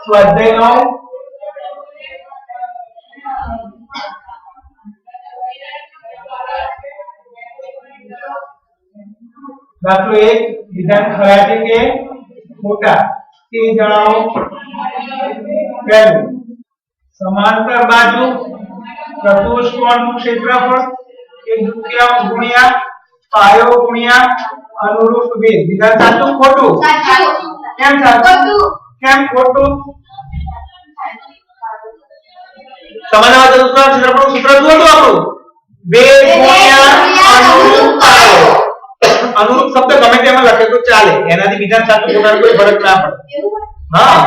સ્વાધ્યાય 9 दाखलो 1 विधान खरा है के खोटा ते जणावो। पहलू समांतर बाजू चतुष्कोणનું क्षेत्रफળ 1/2 गुणिया पायो गुणिया अनुरूप वेग। विधान साચું ખોટું? સાચું। કેમ સાચું? ખોટું। કેમ ખોટું? સમાન ચતુષ્કોણ ક્ષેત્રફળનું સૂત્ર શું હતું આપણું? વેગ ગુણ્યા अनुरूप पायो। अनुरूप शब्द गમે તેમાં લખે તો ચાલે, એનાથી વિધાન સાચું ખોટાનો કોઈ ફરક ના પડે। હા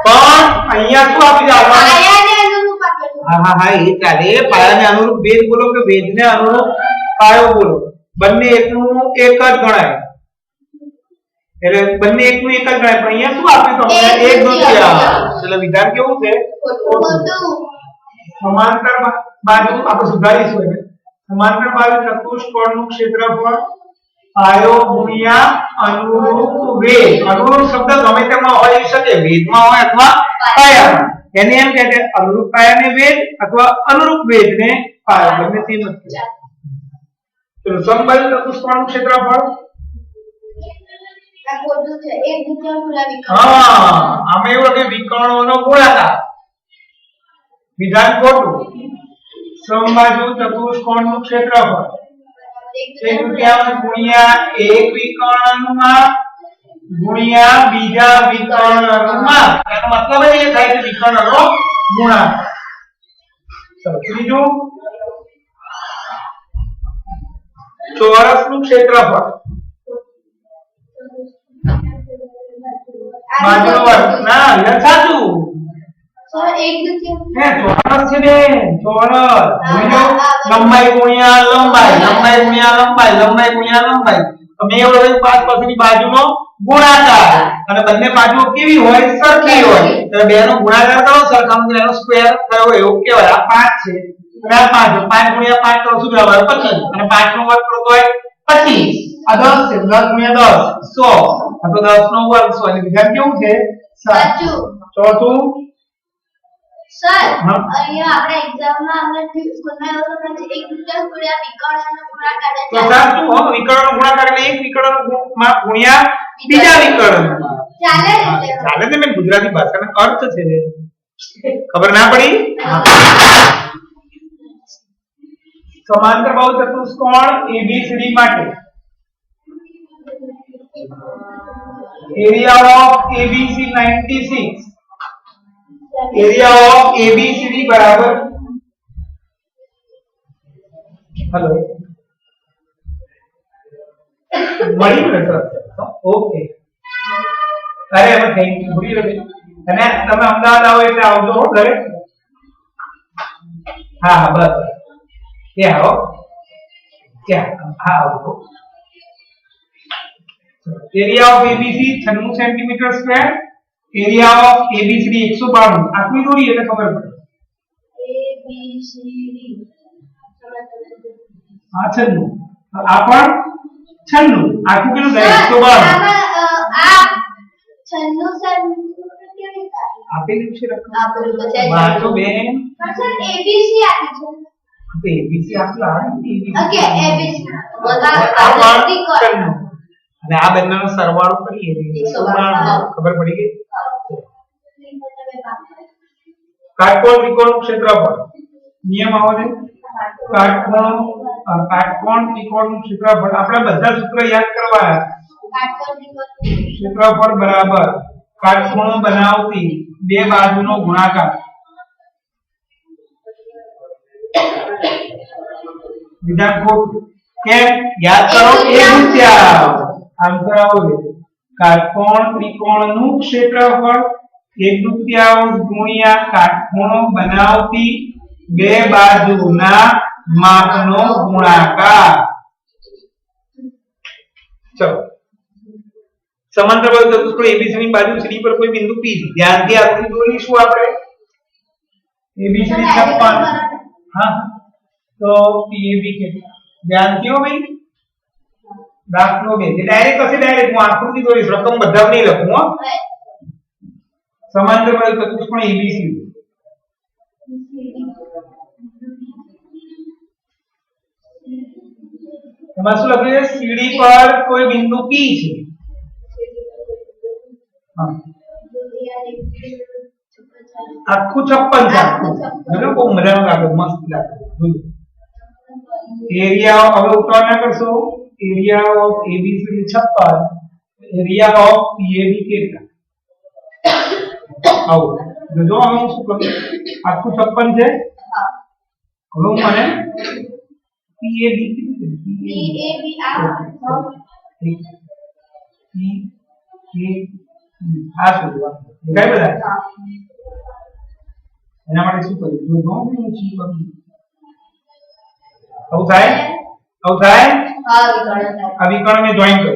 પણ અહીંયા શું આપી દે આવવાનું? પાયાને અનુરૂપ આપેલું। હા હા એ ચાલે, પાયાને અનુરૂપ વેગ બોલો કે વેગને અનુરૂપ પાયો બોલો, બંને એકનું એક જ ગણાય, એટલે બંને એકનું એક જ ગણાય। પણ અહીંયા શું આપ્યું તમને? 1/2। એટલે વિધાન કેવું છે? ખોટું। समांतर बाजू આપણે સુધારીશું, એટલે समांतर बाजू चतुष्कोणનું ક્ષેત્રફળ पायो गुणिया अनुरूप वेग। अनुरूप शब्द गમે તેમાં હોઈ શકે, વેગમાં હોય અથવા પાયામાં, એને એમ કહે છે अनुरूप पायाને વેગ અથવા अनुरूप વેગને પાયો, બંને સેમ જ છે। તો સમબાજુ ચતુષ્કોણનું ક્ષેત્રફળ આ ખોટું છે, 1/2 ગુણ્યા વિકર્ણ। હા આમે એવું કે વિકર્ણોનો ગુણાકાર। વિધાન ખોટું। સમબાજુ ચતુષ્કોણનું ક્ષેત્રફળ 1/2 गुणिया एक विकर्णनुमा गुणिया बीजा विकर्णनुमा। એનો મતલબ એ થાય કે વિકર્ણનો ગુણાકાર। ચલો ત્રીજું ચોરસનું ક્ષેત્રફળ બાજુનો વર્ગ। ના વિધાન સાચું સર 1/2 હે ચોરસ છે ને, ચોરસ લંબાઈ ગુણ્યા લંબાઈ, લંબાઈ ગુણ્યા લંબાઈ, લંબાઈ ગુણ્યા લંબાઈ, તો મેં એવું લખ્યું 5 પાસેની બાજુનો ગુણાકાર, અને બંને બાજુઓ કેવી હોય? સરખી હોય, એટલે બેનો ગુણાકાર કરો સરખામણી એનો સ્ક્વેર થયો એવું કહેવાય। આ 5 છે અને આ 5, 5 ગુણ્યા 5 કરો શું જવાબ આવે? 25, અને 5 નો વર્ગ કરો તો હોય 25, આ 10 છે, 10 ગુણ્યા 10 100, આ તો 10 નો વર્ગ 100, એટલે વિધાન કેવું છે? સાચું। ચોથું સર અહીંયા આપણે એક્ઝામમાં આપણે સ્કૂલમાં એવું લખ્યું છે 1/2 ગુણ્યા વિકર્ણનો ગુણાકાર છે। તો સાચું હો, વિકર્ણનો ગુણાકાર એટલે એક વિકર્ણનો ગુણ્યા બીજા વિકર્ણ। ચાલે ચાલે ને, મેં ગુજરાતી ભાષાનો અર્થ છે, ખબર ના પડી? સમાંતર બાહુ ચતુષ્કોણ ABCD માટે area of ABC 96, area of ABCD बराबर, हेलो मળી ને સર? ઓકે, અરે હવે થેન્ક યુ, ભૂલી ગયો। અને તમે અમદાવાદ આવો એટલે આવજો હો ઘરે। હા હા બસ ક્યાં આવો, ક્યાં? હા આવો। Area of ABC 96 centimetre square, area of ABCD 192। आखरी जोड़ी એટલે ખબર પડે। ABCD આ 96, આ પણ 96, આખું કેટલું થાય? 192। આ 96 સેન્ટીમીટર કેવી થાય? આપેલું છે રકમ, આપેલું તો છે વાંચો બેન। પણ સર ABC આપી છે, તો ABC આટલા ઓકે ABC આ પણ 96, અને આ બંનેનો સરવાળો કરીએ 192, ખબર પડી ગઈ? કાટકોણ ત્રિકોણનું ક્ષેત્રફળ નિયમ આવો છે, કાટકોણ ત્રિકોણનું ક્ષેત્રફળ આપણે બધા સૂત્ર યાદ કરવા। ક્ષેત્રફળ બરાબર કાટકોણો બનાવતી બે બાજુનો ગુણાકાર। વિધાન ખોટું, કેમ? યાદ કરો 1/2। આન્સર આવો છે, કાટકોણ ત્રિકોણનું ક્ષેત્રફળ 1/2 ગુણ્યા કાટખૂણો બનાવતી બે બાજુના માપનો ગુણાકાર। ચલો સમાંતર બાજુ ચતુષ્કોણ ABC ની બાજુ CD પર કોઈ બિંદુ P છે, ધ્યાનથી આકૃતિ દોરીશું આપણે। ABCD 56, હા તો PAB કેટલા? ધ્યાનથી હો ભાઈ, દાખલો 2 ડાયરેક્ટ કશે ડાયરેક્ટ હું આકૃતિ દોરીશ, રકમ બધા નહીં લખું હો। સમાંતર બાજુ ચતુષ્કોણ ABCD એમાં શું લખ્યું છે CD પર કોઈ બિંદુ P છે હા આખું 56 છે આખું બહુ મજાનું લાગે મસ્ત લાગે એરિયા હવે ઉતાવળ ના કરશો area of ABCD 56 area of PAB કેટલા આવો જો હવે હું શું કરું આખું 56 છે હવે હું મને PAB આ શોધવા કઈ બધા એના માટે શું કર્યું જો હું શું કરું આવું થાય આ વિકર્ણ ને જોઈન કરો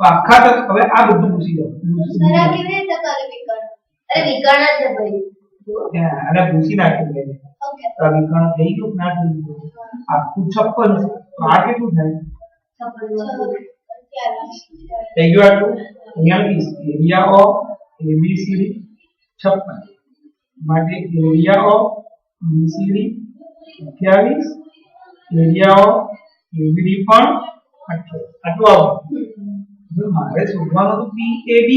તો આખા તક હવે આ બધું પૂછી દો સર આ કેવી રીતે કરે વિકર્ણ અરે વિકર્ણ છે ભાઈ અને પૂછી નાખ્યું મેં ઓકે તો આ વિકર્ણ થઈ ગયું ના થઈ ગયું આખું 56 છે તો આ કેટલું થાય થઈ ગયું આટલું અહીંયા એરિયા ઓફ ABCD 56 માટે area of BCD 28 area of ABD પણ 28 આટલું આવું હવે મારે શોધવાનું હતું PAB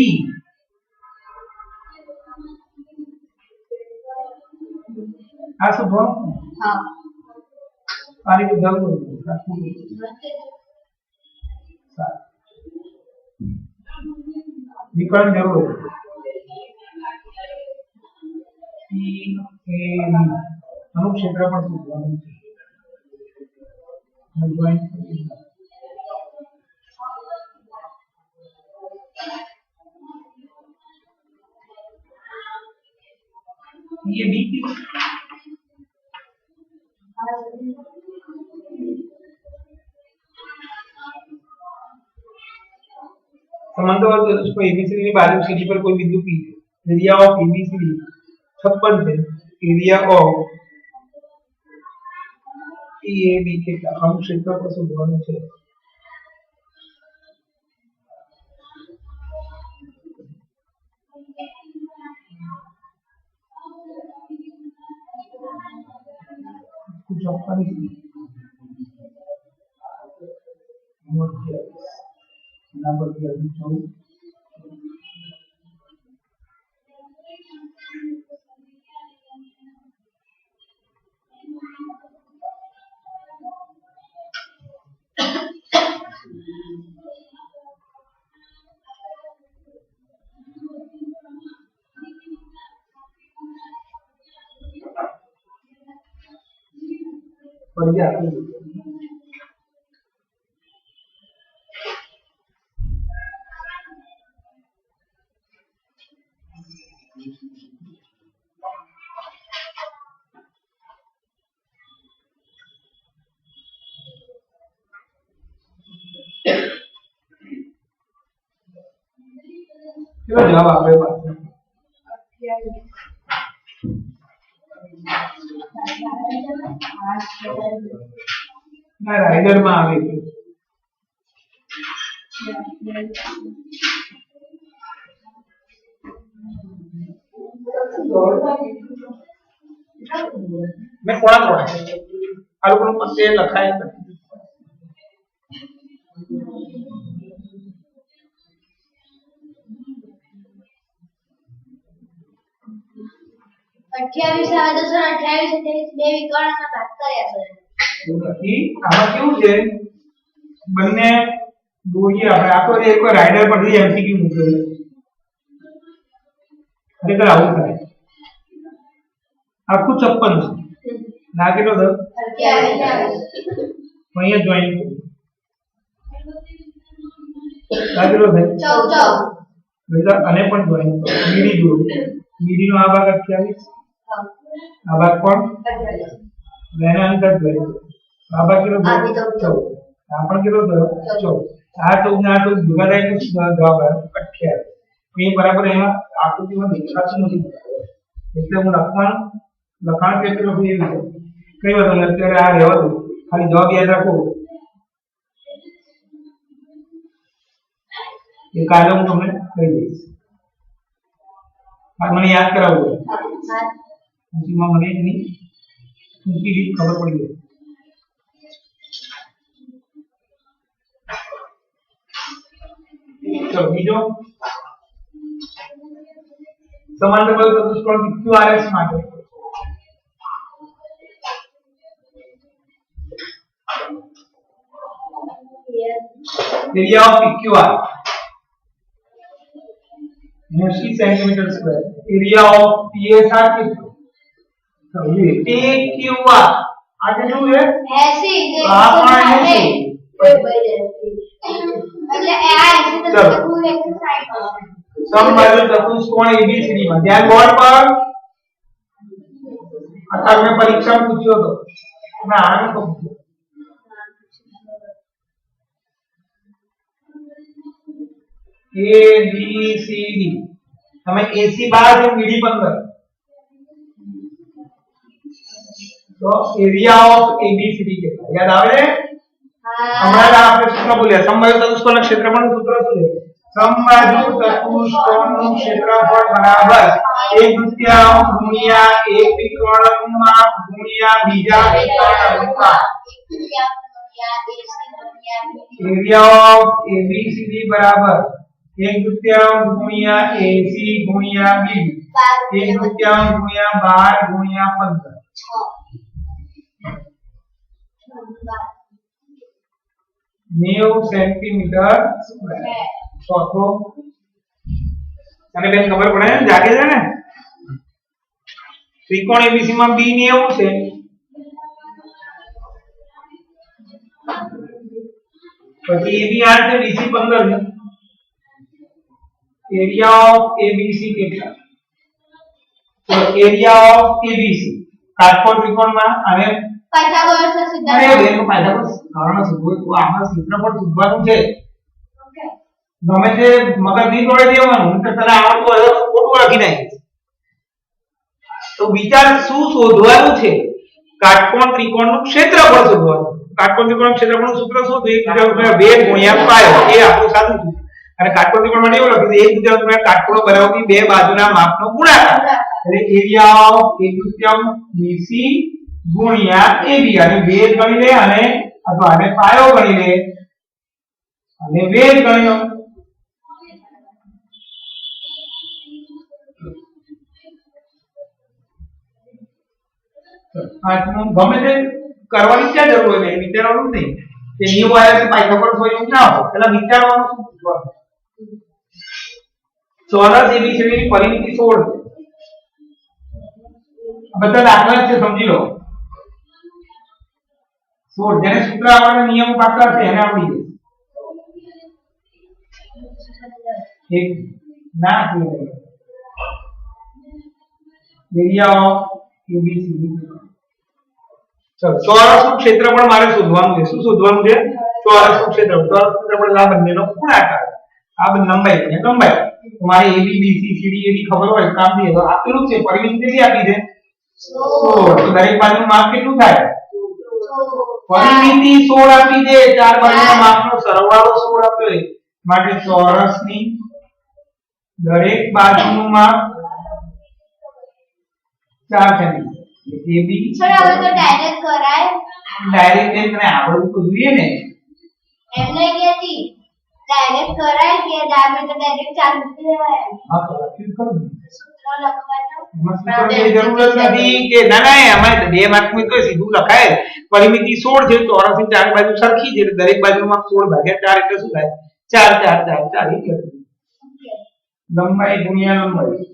આ શોધવાનું હા આની તો જરૂર નથી આખું વિકર્ણ જરૂર છે આનું ક્ષેત્રફળ શોધવાનું છે ये बी की समांतर चतुष्कोण ABCD ની બાજુ CD પર કોઈ બિંદુ P છે એરિયા ઓફ ABCD 56 છે એરિયા ઓફ PAB કેટલા આનું ક્ષેત્રફળ શોધવાનું છે चलो जवाब आपके पास ना राइडर में आवे मैं कोणा कोणा आ लोકોનું પત્તે લખાય છે 28 આવે તો સર 28 એટલે બે વિકર્ણના ભાગ કર્યા સર બાકી આમાં કેવું છે બંને દોરીએ આપણે આ તો એક રાઇડર પરથી એમસીક્યુ મૂકેલું છે એટલે આવું થાય આખું 56 છે ના કેટલો થયો 28 અહીંયા જોઈન ના કેટલો થાય 14 એટલે અને પણ જોઈન મીડી જોડો મીડી નો આ ભાગ 28 આ ભાગ પણ 28 એના અંતર જોઈન આ ભાગ કેટલો થયો 14 આ પણ કેટલો થયો 14 આ 14 ને આ 14 ભેગા થાય તો જવાબ આવ્યો 28 એ બરાબર એમાં આકૃતિમાં દેખાતું નથી એટલે હું લખાણ કેટલું લખું એવી કઈ વાત નહીં અત્યારે આ રહેવા દો ખાલી જવાબ યાદ રાખો એ કાલે હું તમને કહી દઈશ આ મને યાદ કરાવવું હા હજીમાં મને એની ટૂંકી રીત ખબર પડી ગઈ. ચલો બીજો સમાંતર બાજુ ચતુષ્કોણ QRS માટે area of PQR 80 centimeter square. Area of PSR कितना? PQR આ કેટલું છે? 80 આ પણ 80. એટલે આ 80 તો કુલ 160 સમબાજુ ચતુષ્કોણ ABCD માં ધ્યાન બોર્ડ પર આ મેં પરીક્ષા પૂછ્યો હતો ના આને તો પૂછ્યો ABCD તમે AC 12 અને BD 15 તો એરિયા ઓફ ABCD કેટલા યાદ આવે છે? હમણાં આપણે સૂત્ર બોલ્યા સમબાજુ ચતુષ્કોણના ક્ષેત્રફળનું સૂત્ર શું છે? સમબાજુ ચતુષ્કોણનું ક્ષેત્રફળ બરાબર 1/3 ગુણ્યા એક ત્રિકોણમાં ગુણ્યા બીજા ત્રિકોણમાં એરિયા ઓફ ABCD બરાબર 1/3 ગુણ્યા AC ગુણ્યા BD 1/3 ગુણ્યા 12 ગુણ્યા 15 90 સેન્ટીમીટર સ્ક્વેર. ચોથો અને બેન ખબર પડે ને જાગે છે ને ત્રિકોણ ABC માં B 90 છે પછી AB 8 છે BC 15 છે એરિયા ઓફ ABC કેટલા? તો એરિયા ઓફ ABC કાટકોણ ત્રિકોણમાં અને પાયથાગોરસ નો સિદ્ધાંત અરે બેન પાયથાગોરસ કારણ શું તો આમાં ક્ષેત્રફળ શોધવાનું છે. ઓકે ગમે તે મગજ નહીં દોડે દેવાનું તો તને આવડતું હોય તો ખોટું લખી નાખીશ. તો વિચાર શું શોધવાનું છે? કાટકોણ ત્રિકોણનું ક્ષેત્રફળ શોધવાનું. કાટકોણ ત્રિકોણનું ક્ષેત્રફળનું સૂત્ર શું છે? 1/2 ગુણ્યા પાયો એ આપણું સાદું છે. અને કાટકોણ ત્રિકોણ માટે એવું લખ્યું છે 1/2 કાટકોણો બનાવતી બે બાજુના માપનો ગુણાકાર એટલે એરિયા ઓફ 1/2 BC ગુણ્યા AB અને વેધ ગણી લે અને અથવા આને પાયો ગણી લે અને વેધ ગણી લો. આટલું ગમે તે કરવાની ક્યાં જરૂર હોય ને વિચારવાનું જ નહીં કે નિયમ આયા છે પાયથાગોરસ હોય એવું ના હોય પેલા વિચારવાનું શું પૂછવાનું. ચોરસ ABCD ની પરિમિતિ 16 છે બધા દાખલા છે સમજી લો 16 જેને સૂત્ર આવડે નિયમ પાકા છે એને આવડી જાય એક ના એરિયા ઓફ ABCD. ચલો ચોરસનું ક્ષેત્રફળ મારે શોધવાનું છે. શું શોધવાનું છે? ચોરસનું ક્ષેત્રફળ. ચોરસનું ક્ષેત્રફળ આ બંનેનો ગુણાકાર આ બંને લંબાઈ અને લંબાઈ તો મારે AB BC CD AD ખબર હોય કામ થી તો આપેલું છે પરિમિતિ કેટલી આપી છે 16 તો દરેક બાજુનું માપ કેટલું થાય? પરિમિતિ 16 આપી છે ચાર બાજુના માપનો સરવાળો 16 આપ્યો છે માટે ચોરસની દરેક બાજુનું માપ 4 સેમી. AB સર હવે તો ડાયરેક્ટ કરાય ડાયરેક્ટ એને આવડવું તો જોઈએ ને એમ નહીં કેતી ડાયરેક્ટ કરાય કે દામે તો ડાયરેક્ટ ચાલુ કરી દેવાય. હા તો લખ્યું ખરું સૂત્ર લખવાનું સૂત્રની જરૂરત નથી કે ના ના અમારે બે માર્કમાં તો સીધું લખાય પરિમિતિ 16 છે ચોરસની ચાર બાજુ સરખી છે દરેક બાજુમાં 16 ભાગ્યા 4 એટલે શું થાય 4 4 4 4 એટલે લંબાઈ ગુણ્યા લંબાઈ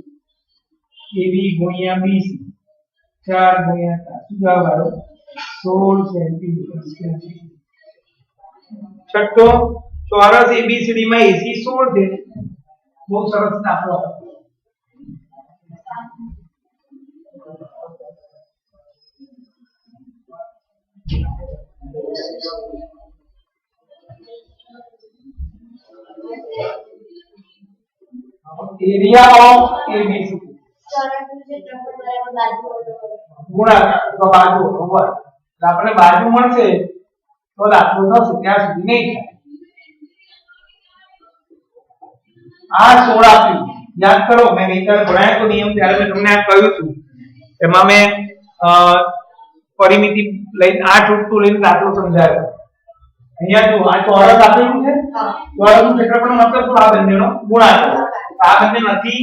AB ગુણ્યા BC 4 ગુણ્યા 4 શું જવાબ આવ્યો 16 સેન્ટીમીટર સ્ક્વેર. છઠ્ઠો ચોરસ ABCD માં AC 16 છે બહુ સરસ દાખલો એરિયા ઓફ ABCD ચોરસનું ક્ષેત્રફળ બરાબર બાજુ ગુણાકાર તો બાજુ બરાબર આપણે બાજુ મળશે તો દાખલો થશે ત્યાં સુધી નહીં થાય. આ 16 આપ્યું યાદ કરો મેં ગઈકાલે ભણાવ્યો તો નિયમ ત્યારે મેં તમને આ કહ્યું હતું એમાં મેં પરિમિતિ લઈને 8 રૂટ લઈને દાખલો સમજાવ્યો અહીંયા જો આ ચોરસ આપેલું છે ચોરસનું ક્ષેત્રફળ મતલબ શું આ બંનેનો ગુણાકાર આ બંને નથી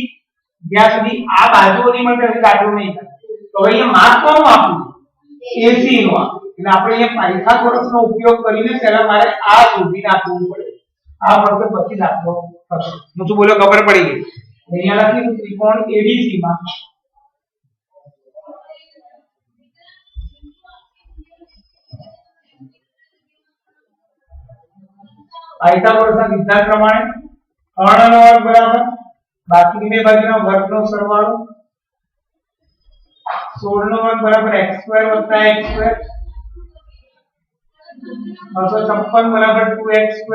જ્યાં સુધી આ બાજુઓની માટે હજી દાખલો નહીં થાય તો અહીંયા માપ કોનું આપ્યું AC નું એટલે આપણે અહીંયા પાયથાગોરસનો ઉપયોગ કરીને પહેલા મારે આ શોધીને આપવું પડે આ પડશે પછી દાખલો થશે હું શું બોલ્યો ખબર પડી ગઈ અહીંયા લખીશું ત્રિકોણ ABC માં પાયથાગોરસના સિદ્ધાંત પ્રમાણે કર્ણનો વર્ગ બરાબર બાકીની બે બાજુના વર્ગનો સરવાળો 16 નો વર્ગ બરાબર x2 + x2 256 બરાબર 2x2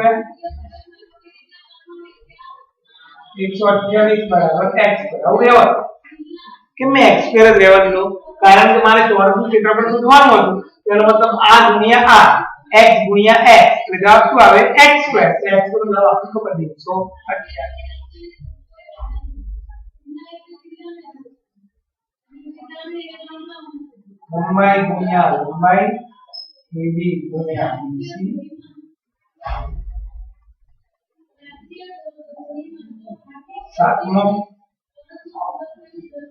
128 બરાબર x2 હવે રેવા કે મેં x2 જ રહેવા દીધો કારણ કે મારે ચોરસનું ક્ષેત્રફળ શોધવાનું હતું તેનો મતલબ આ ગુણ્યા આ x ગુણ્યા x એટલે જવાબ શું આવે x2 તો x2 નો જવાબ આપણને ખબર છે 128 લંબાઈ ગુણ્યા લંબાઈ AB ગુણ્યા BC સાતમો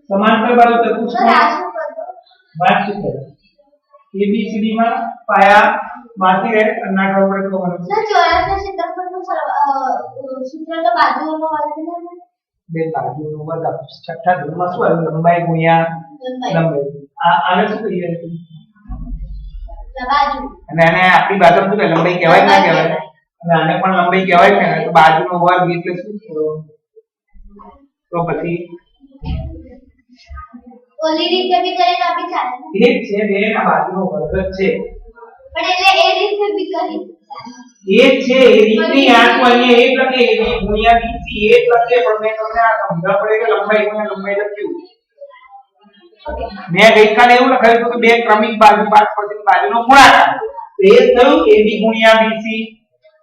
સમાંતર બાજુ ચતુષ્કોણ વાંચી કરો ABCD માં પાયા માંથી રહે અન્ના ખબર પડે તો મને સર ચોરસના ક્ષેત્રફળનું સૂત્ર તો બાજુઓનો વર્ગ છે બે બાજુનો વર્ગ છઠ્ઠા ધ્રુવમાં શું આવ્યું લંબાઈ ગુણ્યા લંબાઈ આને શું કહીએ બાજુ અને આને આપણી ભાષામાં શું લંબાઈ કહેવાય ના કહેવાય અને આને પણ લંબાઈ કહેવાય ને તો બાજુનો વર્ગ એટલે શું તો પછી ઓલી રીતે બી કરે તો આપી ચાલે એક છે બે ના બાજુનો વર્ગ જ છે પણ એટલે એ રીતે બી કરી એક છે એ રીતની આ તો અહીંયા એક લખે AB ગુણ્યા BC એક લખે પણ મેં તમને આ સમજાવવા પડે કે લંબાઈ ગુણ્યા લંબાઈ લખ્યું મેં ગઈકાલે એવું લખાયું હતું કે બે ક્રમિક બાજુ 5% બાજુનો ગુણાકાર તો એ થયું AB ગુણ્યા BC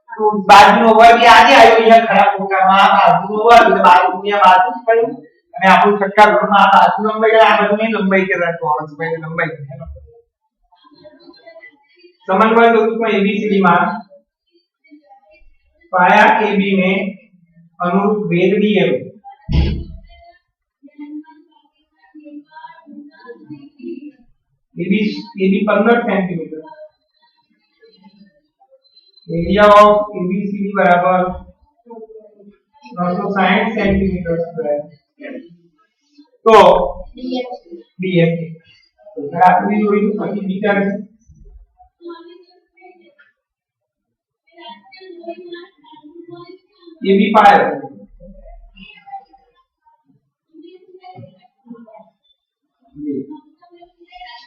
તો બાજુનો વર્ગ આજે આવ્યો અહીંયા ખરા પ્રોગ્રામમાં આ બાજુનો વર્ગ એટલે બાજુ ગુણ્યા બાજુ જ થયું અને આપણું છઠ્ઠા ધોરણમાં આ બાજુ લંબાઈ આ બાજુની લંબાઈ કહેવાય ચોરસ ભાઈ લંબાઈ समन्वय चतुष्कोण ABCD में पाया AB में अनुरूप वेद DM AB 15 centimetre area of ABCD बराबर 960 सेंटीमीटर स्क्वायर तो DM आखिरी जोड़ी પછી વિચાર ये भी पाया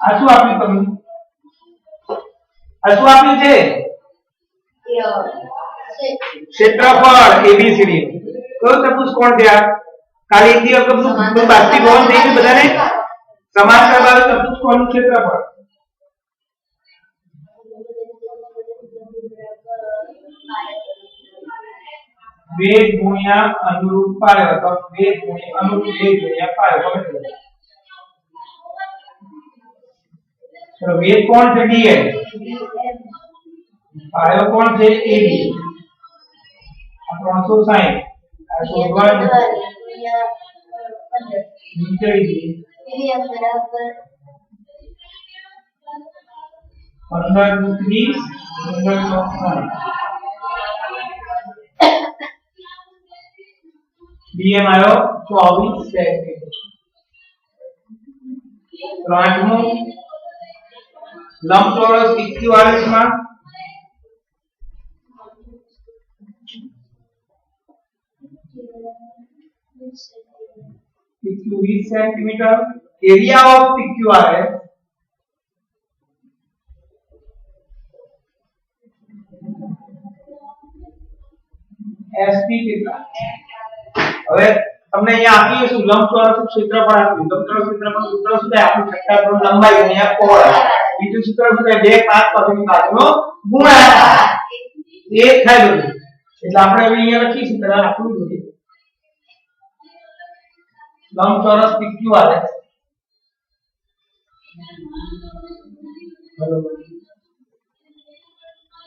आसु आपली कमी आसु आपली છે क्षेत्रफळ ABCD કયો ચતુષ્કોણ થયા ખાલી એક દિવસ બધું બાષ્પીભવન થઈ ગયું બધાને સમાંતર બાજુ ચતુષ્કોણનું ક્ષેત્રફળ वेद गुणिया अनुरूप पायो तो वेद गुणिया अनुरूप वेद गुणिया पायो खबर है तो वेद कौन से dm पायो कौन से ab 360 આ શોધવાનું નીચે dm બરાબર 15 30 15 DM आयो 24 सेंटीमीटर तो आठमो लंबचौरस इक्विवेलेंस में equivalence centimetre area of equivalence SP कितना હવે તમને અહીંયા આપી છે લંબચોરસનું ક્ષેત્રફળ આપ્યું લંબચોરસ ક્ષેત્રફળનું સૂત્ર શું થાય આપણું છઠ્ઠા ધોરણ લંબાઈ ગુણ્યા પહોળાઈ બીજું સૂત્ર શું થાય બે 5 પાસેની બાજુનો ગુણાકાર એક થાય બધું એટલે આપણે હવે અહીંયા લખીશું પહેલા આપણું જોઈએ લંબચોરસ PQRS બરોબર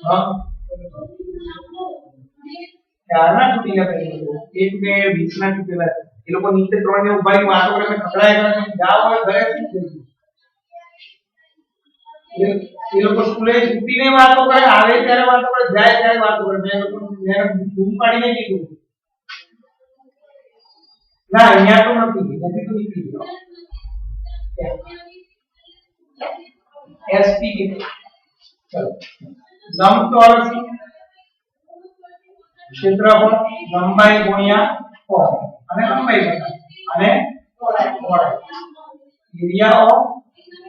હા ચારના તૂટેલા પેલા એક બે 20 ના તૂટેલા એ લોકો નીચે ત્રણ ને ઉભારી વાતો કરે ખકડાય કરે જાવ હોય ઘરે એ લોકો સ્કૂલે છૂટીને વાતો કરે આવે ત્યારે વાતો કરે જાય ત્યારે વાતો કરે મેં બૂમ પાડીને કીધું ના અહીંયા તો નથી તો નીકળી ગયો SP ચલો લંબચોરસ ક્ષેત્રફળ લંબાઈ ગુણ્યા પહોળાઈ અને લંબાઈ અને પહોળાઈ એરિયા ઓફ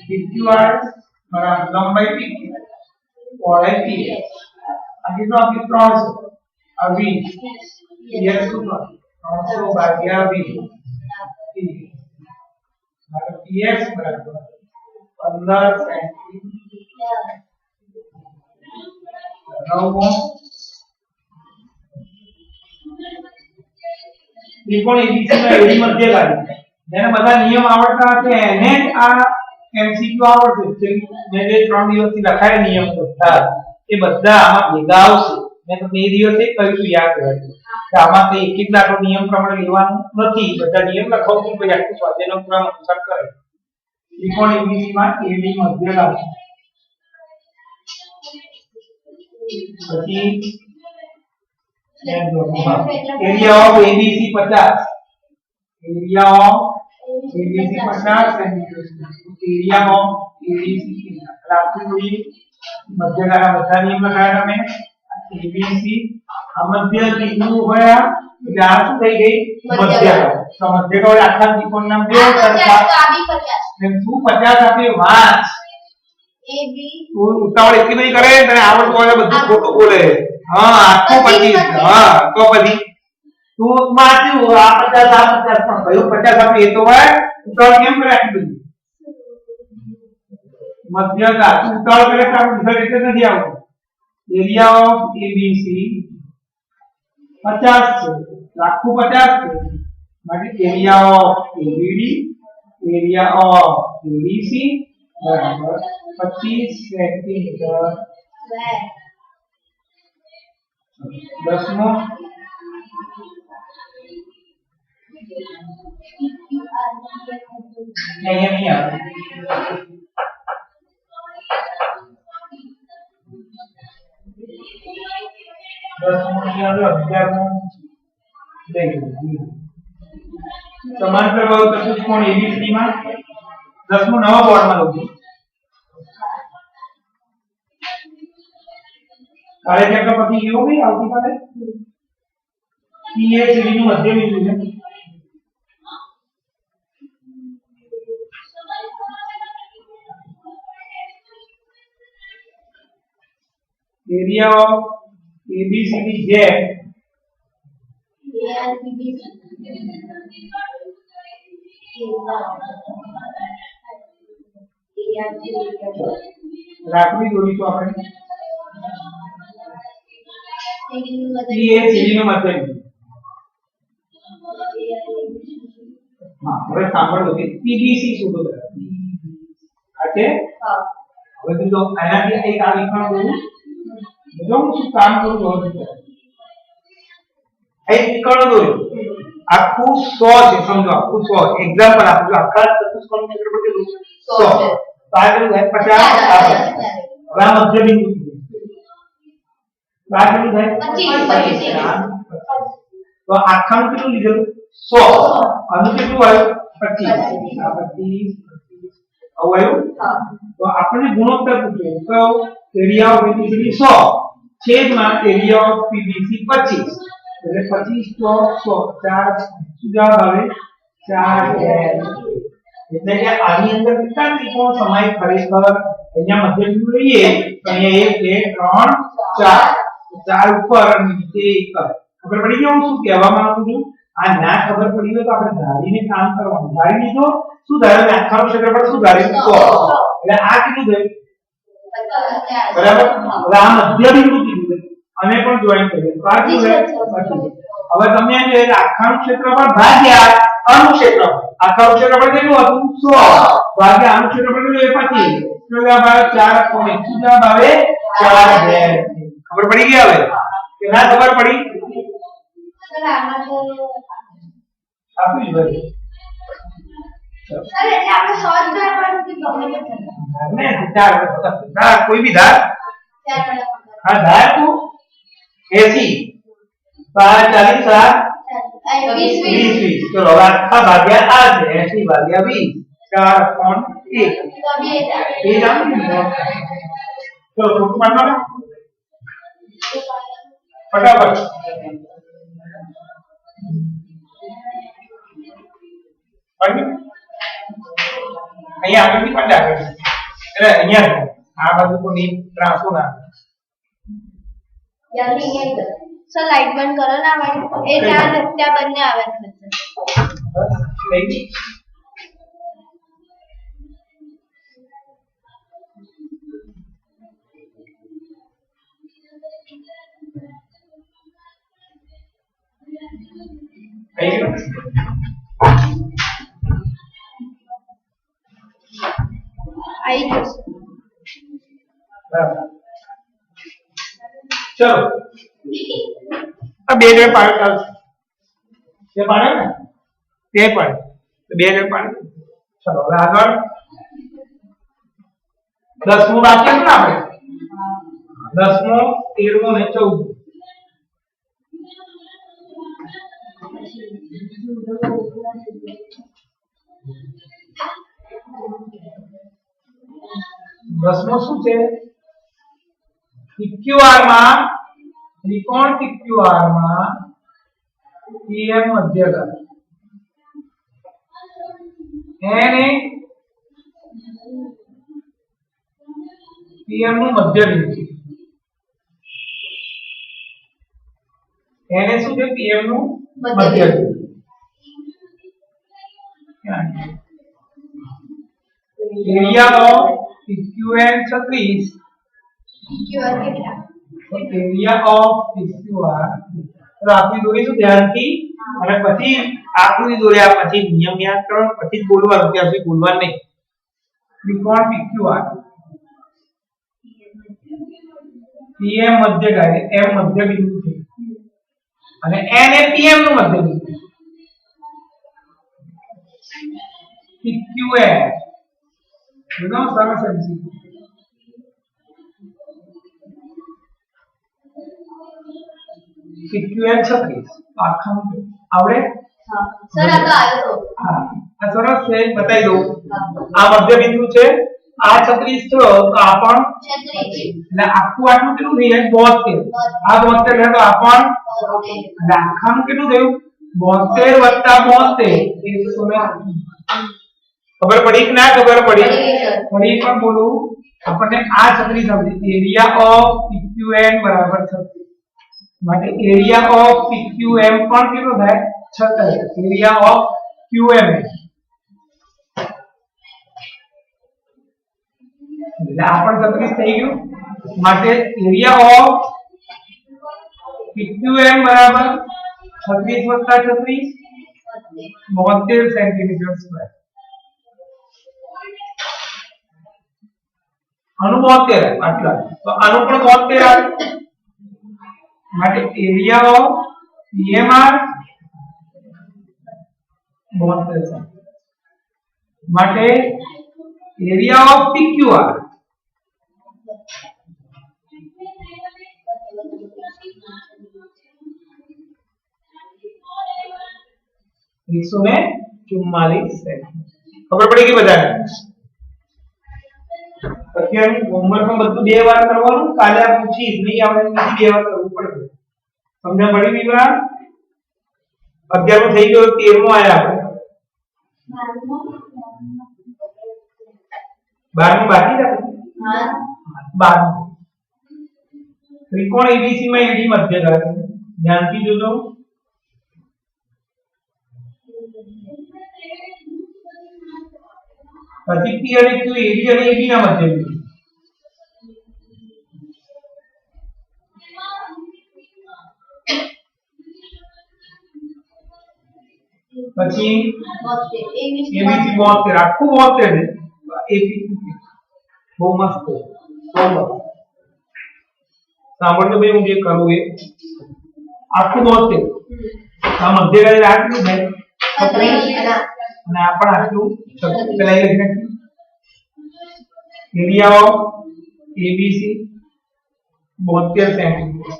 PQRS બરાબર લંબાઈ PQ પહોળાઈ PS આ કેટલો આપ્યું 300 આ 20 PS શું 300 ભાગ્યા 20 PS બરાબર 15 સેન્ટીમીટર 9 ત્રિકોણ ABC ના એડી મધ્ય કાઢી જેને બધા નિયમ આવડતા હશે એને જ આ MCQ આવડશે મેં જે 3 દિવસથી લખાયેલા નિયમ બધા એ બધા આમાં ભેગા આવશે મેં તમને એ દિવસે કહીશું યાદ રાખજો કે આમાં તે એક એક દાખલો નિયમ પ્રમાણે લેવાનું નથી બધા નિયમ લખાવશું પછી આખું સ્વાધ્યાયનો ક્રમ અનુસાર કરે ત્રિકોણ ABC માં એડી મધ્ય કાઢી પછી area of ABC 50 area of ABC 50 centimetre area of ABC राखी हुई मध्य का બધા નિયમ લગાવ્યા તમે ABC આ મધ્ય બિંદુ હોય એટલે આ શું થઈ ગઈ મધ્ય તો મધ્ય કો આખા ત્રિકોણ નામ દે 50 ને શું 50 આપે વાંચ AB તું ઉતાવળ એટલી બધી કરે તને આવડતું હોય બધું ખોટું બોલે हां आखो 25 हां तो પછી તું માર્યું આ 50 આ 50 પણ કયો 50 આપે એ તો હોય ઉતાવળ કેમ કરે આટલી બધી મધ્યકા ઉતાવળ કરે તો આપણે રિઝલ્ટ એટલે નથી આવતું એરિયા ઓફ ABC 50 છે આખું 50 છે માટે area of ABD area of ABC બરાબર 25 સેન્ટીમીટર दसमो नहीं आता समांतर बाहु चतुष्कोण एबीसी में 10मो नवा बोर्ड में लखो काले चक्र પછી કેવું નહીં આવતી પાલે PACD નું મધ્ય બિંદુ છે એરિયા ઓફ ABCD છે રાખવી દોરી તો આપણે PACD નો મતલબ હા હવે સાંભળો કે PBC શોધો આ છે હવે જો આનાથી એક આ વિકર્ણ દોરું જો હું શું કામ કરું જો એક વિકર્ણ દોર્યું આખું 100 છે સમજો આખું 100 એક્ઝામ્પલ આપું છું આખા ચતુષ્કોણ ક્ષેત્રફળ કેટલું 100 તો આ કેટલું થાય 50 હવે આ મધ્ય બિંદુ કેટલું થાય 25 તો આખાનું કેટલું લીધેલું 100 આનું કેટલું આવ્યું 25 આ 25 આવ્યું તો આપણે ગુણોત્તર પૂછ્યો તો એરિયા ઓફ ABCD 100 છેદમાં એરિયા ઓફ PBC 25 એટલે 25 તો 100 4 જવાબ આવે 4 એટલે કે આની અંદર કેટલા ત્રિકોણ સમાય ખરેખર અહીંયા મધ્યબિંદુ લઈએ તો અહીંયા 1 2 3 4 ચાર ઉપર અને નીચે એક ખબર પડી ગઈ હું શું કહેવા માંગુ છું આ ના ખબર પડી હોય તો આપણે ધારીને કામ કરવાનું ધારી લીધો શું ધારે આખાનું ક્ષેત્રફળ શું ધારે 100 એટલે આ કેટલું થયું બરાબર હવે આ મધ્ય બિંદુ કીધું અને પણ જોઈન કરીએ તો આ શું છે હવે તમને એમ છે કે આખાનું ક્ષેત્રફળ ભાગ્યા આનું ક્ષેત્રફળ. આખાનું ક્ષેત્રફળ કેટલું હતું? 100 ભાગ્યા આનું ક્ષેત્રફળ કેટલું? 25. તો જવાબ આવે 4 1. જવાબ આવે 4 ખબર પડી ગઈ હવે કે ના ખબર પડી? સર આમાં તો આપી જ ભાઈ સર એટલે આપણે 100 ધાર પર કે ગમે તે થાય ને 4 ના કોઈ બી ધાર. હા ધાર તું 80 40 20 ચલો હવે આખા ભાગ્યા આ છે 80 ભાગ્યા 20 4/1 એ જાણ ચલો ટૂંક પાડો ફટાફટ. અહીંયા આગળથી પણ આગળ એટલે અહીંયા આ બાજુ તો ની ત્રાસો ના જલ્દી સર લાઈટ બંધ કરો ના ભાઈ એ ત્યાં બંને આવે છે લઈ ગઈ. આવી ગયું? આવી ગયું બરાબર. ચલો આ બે જણ પાડ ચાલશે. બે પાડે ને બે પાડે તો બે જણ પાડે. ચલો હવે આગળ 10મું બાકી હતું ને આપણે 10મું 13મું ને 14. દસમો શું છે? PQR માં ત્રિકોણ PQR માં PM મધ્યગત એને PM નું મધ્યબિંદુ એને શું છે? PM નું મધ્યબિંદુ. એરિયા ઓફ PQN 36 PQR કેટલા એરિયા ઓફ PQR તો આપણે દોરીશું ધ્યાનથી અને પછી આકૃતિ દોર્યા પછી નિયમ યાદ કરો પછી જ બોલવાનું ત્યાં સુધી બોલવાનું નહીં. ત્રિકોણ PQR PM મધ્યગાય M મધ્યબિંદુ છે અને N એ PM નું મધ્યબિંદુ. PQR એકદમ સરસ MCQ. PQN 36 આખાનું આવડે? હા સર આ તો આવ્યો હા આ સરસ છે બતાવી દઉં. આ મધ્યબિંદુ છે આ 36 થયો તો આ પણ 36 એટલે આખું આટલું કેટલું થઈ જાય? 72. આ 72 એટલે તો આ પણ એટલે આખાનું કેટલું થયું? 72 + 72 ખબર પડી કે ના ખબર પડી? ફરી પણ બોલું આપણને આ 36 સમજી એરિયા ઓફ PQN બરાબર 36 માટે એરિયા ઓફ PQM પણ કેટલો થાય? 36 એરિયા ઓફ QM એટલે આ પણ 36 થઈ ગયું માટે એરિયા ઓફ PQM બરાબર 36 + 36 72 સેન્ટીમીટર સ્ક્વેર. આનું 72 આટલા તો આનું પણ 72 આવે માટે એરિયા ઓફ PMR 72 માટે એરિયા ઓફ PQR ને 44 ખબર પડી ગઈ બધાને? અત્યારે હોમવર્કમાં બધું બે વાર કરવાનું કાલે આ પૂછીશ નહીં આવડે બીજી બે વાર કરવું પડશે. સમજણ પડી વિવરા? 11 થઈ ગયો 13 આયા આપણે 12 બાકી છે. હા 12 ત્રિકોણ ABC માં AD મધ્યગા છે ધ્યાનથી જોજો. પછી P અને Q AD અને AB ના મધ્યબિંદુ. પછી 72 ABC 72 આખું 72 છે AP બહુ મસ્ત છે સાંભળજો ભાઈ હું જે કરું એ આખું 72 આ મધ્ય ગાડી રાખી ને 36 અને આ પણ આટલું 36 પેલા એ લખી નાખી area of ABC 72 centimetre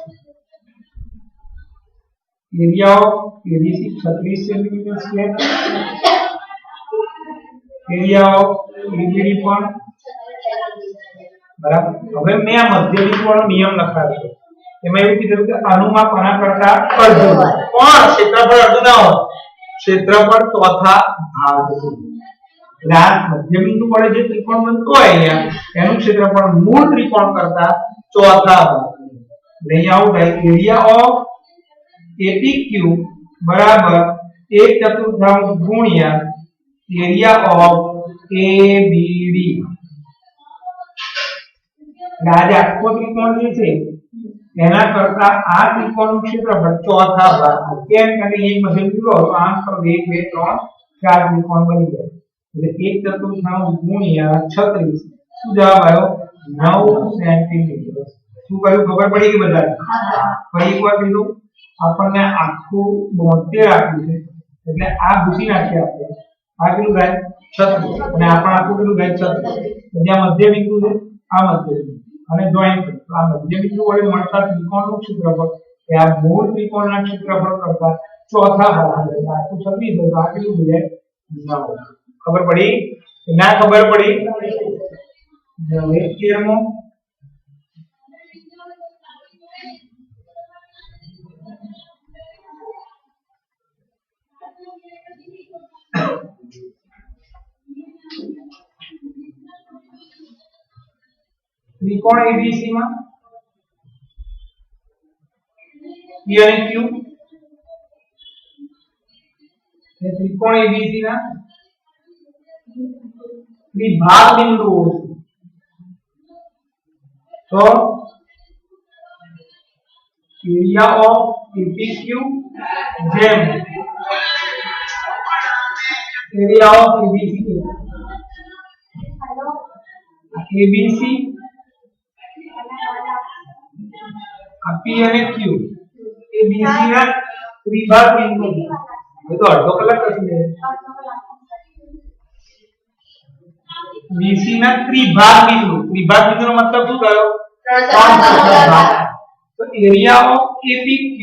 area of ABC 36 centimetre square area of ABD પણ બરાબર હવે મેં આ મધ્યબિંદુ વાળો નિયમ લખાવ્યો એમાં એવું કીધું કે અનુમાપ આના કરતા અડધું પણ ક્ષેત્રફળ અડધું ના હોય ક્ષેત્રફળ ચોથા ભાગ એટલે આ મધ્યબિંદુ વડે જે ત્રિકોણ બનતો હોય અહીંયા એનું ક્ષેત્રફળ મૂળ ત્રિકોણ કરતા ચોથા ભાગ એટલે અહીંયા આવું થાય એરિયા ઓફ APQ બરાબર 1/4 ગુણ્યા એરિયા ઓફ ABD આજે આખો ત્રિકોણ જે છે એના કરતા આ ત્રિકોણનું ક્ષેત્રફળ ચોથા ભાગ કેમ કે એક મધ્યબિંદુ લો તો આમ પર 1 2 3 4 ત્રિકોણ બની જાય એટલે 1/4 ગુણ્યા 36 શું જવાબ આવ્યો 9 સેન્ટીમીટર શું કર્યું ખબર પડી કે બધા ફરી એકવાર કીધું આપણને આખું 72 આપ્યું છે એટલે આ ભૂસી નાખીએ આપણે આ કેટલું થાય 36 અને આપણ આખું કેટલું થાય 36 જ્યાં મધ્યબિંદુ છે આ મધ્યબિંદુ અને જોઈન્ટ આ મધ્યબિંદુ વડે મળતા ત્રિકોણનું ક્ષેત્રફળ એ આ મૂળ ત્રિકોણના ક્ષેત્રફળ કરતા ચોથા ભાગ છે આખું 36 હોય તો આ કેટલું થઈ જાય 9 ખબર પડી ના ખબર પડી હવે 13મો त्रिकोण ABC में P અને Q ये त्रिकोण ABC ना विभाग बिंदुओं तो एरिया ऑफ APQ जेम area of ABC ABC P અને Q એ BC ના ત્રિભાગ બિંદુ એ તો અડધો કલાક થશે BC ના ત્રિભાગ બિંદુનો મતલબ શું થયો તો એરિયા ઓફ APQ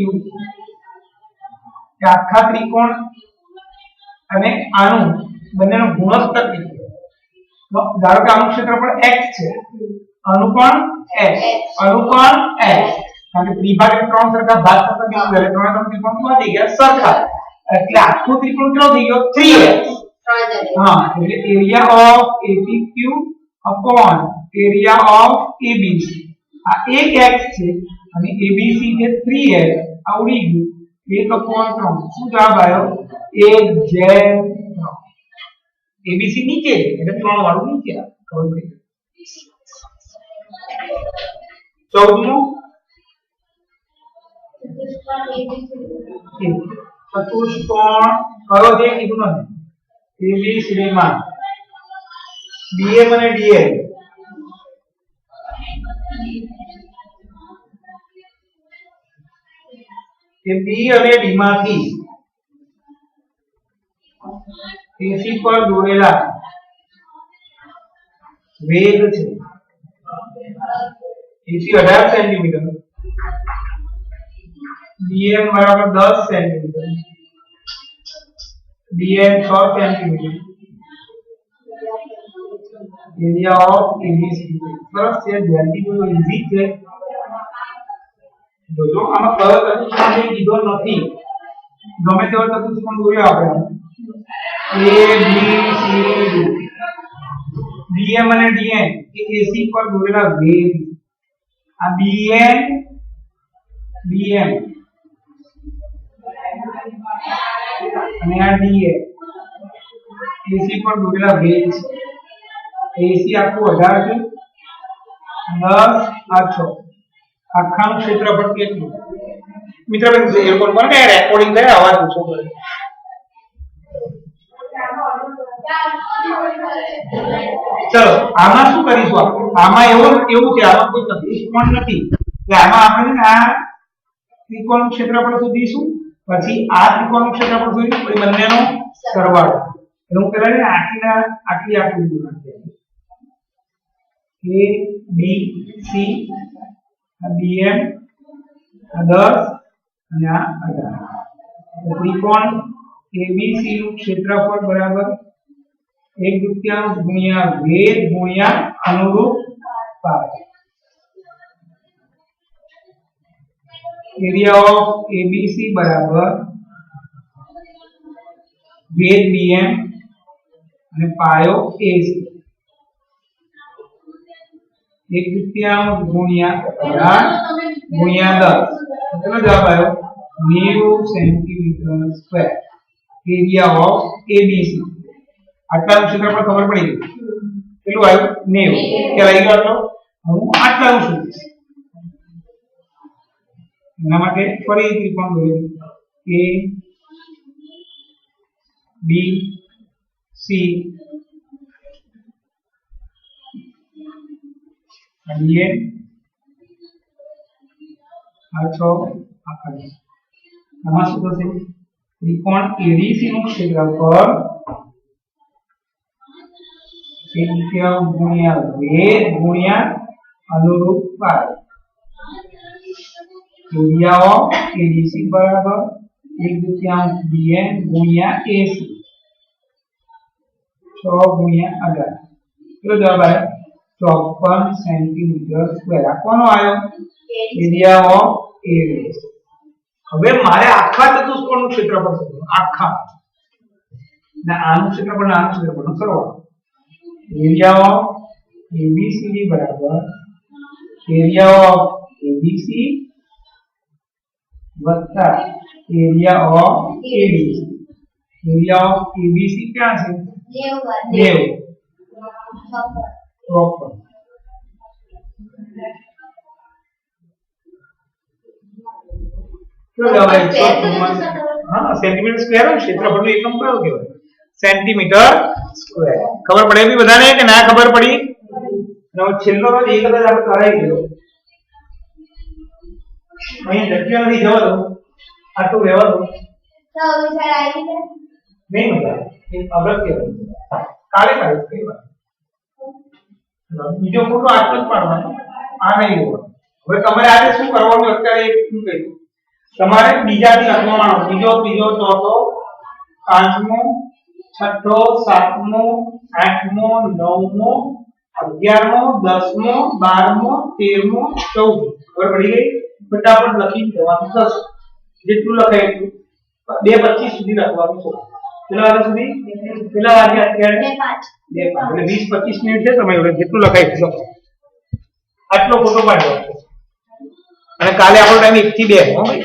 કે આખા ત્રિકોણ અને આનું બંનેનો ગુણોત્તર કેટલો તો ધારો કે આનું ક્ષેત્રફળ x છે આનું પણ x કારણ કે ત્રિભાગ એ ત્રણ સરખા ભાગ કરતા કેટલું એટલે ત્રણે ત્રણ ત્રિકોણ થઈ ગયા સરખા એટલે આખો ત્રિકોણ કેટલો થઈ ગયો 3x હા એટલે area of APQ upon area of ABC આ 1x છે અને ABC જે 3x આવડી ગયું 1/3 શું જવાબ આવ્યો 1/3 ABC નીચે છે એટલે 3 વાળું નીચે આવે ખબર પડી 14મો ચતુષ્કોણ કયો છે કીધું નથી AB શ્રેણીમાં BM અને DL કે B અને D માંથી AC પર દોરેલા વેગ છે AC 18 સેન્ટીમીટર BM बराबर 10 centimetre BM 6 centimetre area of ABC સરસ છે ધ્યાનથી જોજો ઈઝી છે જોજો આમાં કયો ચતુષ્કોણ છે કીધો નથી ગમે તેવો ચતુષ્કોણ દોર્યો આપણે A B C D BM અને DN એ AC પર દોરેલા વેગ આ BM અને આ DA AC પર દોરેલા વેગ છે AC આખું 18 છે 10 આ 6 આખાનું ક્ષેત્રફળ કેટલું મિત્ર બેન એ પણ મને રેકોર્ડિંગ કરે અવાજ ઓછો કરે ચલો આમાં શું કરીશું આપણે? આમાં એવું છે, આમાં કોઈ તકલીફ પણ નથી. એટલે આમાં આપણે આ ત્રિકોણનું ક્ષેત્રફળ શોધીશું, પછી આ ત્રિકોણનું ક્ષેત્રફળ શોધીશું, પછી બંનેનો સરવાળો. એટલે હું પહેલા આટલી આકૃતિ બનાવીએ. A B C આ BM આ 10 અને આ 18. ત્રિકોણ ABC નું ક્ષેત્રફળ બરાબર 1/3 ગુણ્યા વેધ ગુણ્યા અનુરૂપ પાય. એરિયા ઓફ ABC બરાબર વેધ BM અને પાયો AC. 1/3 ગુણ્યા 18 ગુણ્યા 10 કેટલો જવાબ આવ્યો? 90 centimetre square. Area of ABC. આટલાનું ક્ષેત્રફળ ખબર પડી ગઈ. કેટલું આવ્યું? 90. ખ્યાલ આવી ગયો આટલો? હું આટલાનું શોધીશ. એના માટે ફરી ત્રિકોણ દોર્યું. A B C અને આ 6 આખા. આમાં શું થશે? ત્રિકોણ ABC નું ક્ષેત્રફળ 1/3 ગુણ્યા વેધ ગુણ્યા અનુરૂપ પાય. એરિયા ઓફ ABC બરાબર 1/3 BM ગુણ્યા AC. 6 ગુણ્યા 18. કેટલો જવાબ આવ્યો? 54 સેન્ટીમીટર સ્ક્વેર. આ કોનો આવ્યો? Area of ABC. હવે મારે આખા ચતુષ્કોણનું ક્ષેત્રફળ શોધવું. આખા ને આનું ક્ષેત્રફળ આનું ક્ષેત્રફળનો સરવાળો. એરિયા ઓફ ABC બરાબર એરિયા ઓફ ABC વત્તા area of ABC. Area of ABC ક્યાં છે? 90 પ્રોપર. સેન્ટીમીટર સ્ક્વેર ક્ષેત્રફળનો એકમ કયો કહેવાય? Centimetre square. ખબર પડે બી બધાને કે ના ખબર પડી? અને છેલ્લો રોજ એક જ આપણે કરાવી દીધો. અહીં જગ્યા નથી, જવા દો, આટલું રહેવા દો. નહીં મજા એક અગત્ય કાલે કાલે કઈ વાત. બીજો ફોટો આટલો જ પાડવાનો, આ નહીં હોવાનો. હવે તમારે આજે શું કરવાનું? અત્યારે એક શું કહ્યું, તમારે બીજાથી લખવાનો. બીજો, ત્રીજો, ચોથો, પાંચમો, છઠ્ઠો, સાતમો, આઠમો, નવમો, 11મો, 10મો, 12મો, 13મો, 14. ખબર પડી ગઈ? ફટાફટ લખી દેવાનું થશે. જેટલું લખાય એટલું 2:25 સુધી લખવાનું છે. કેટલા વાગ્યા સુધી? કેટલા વાગ્યા અત્યારે? 2:05. એટલે 20-25 મિનિટ છે. તમે જેટલું લખાય એટલું આટલો ફોટો પાડવાનો. અને કાલે આપણો ટાઈમ 1 થી 2 હો ભાઈ.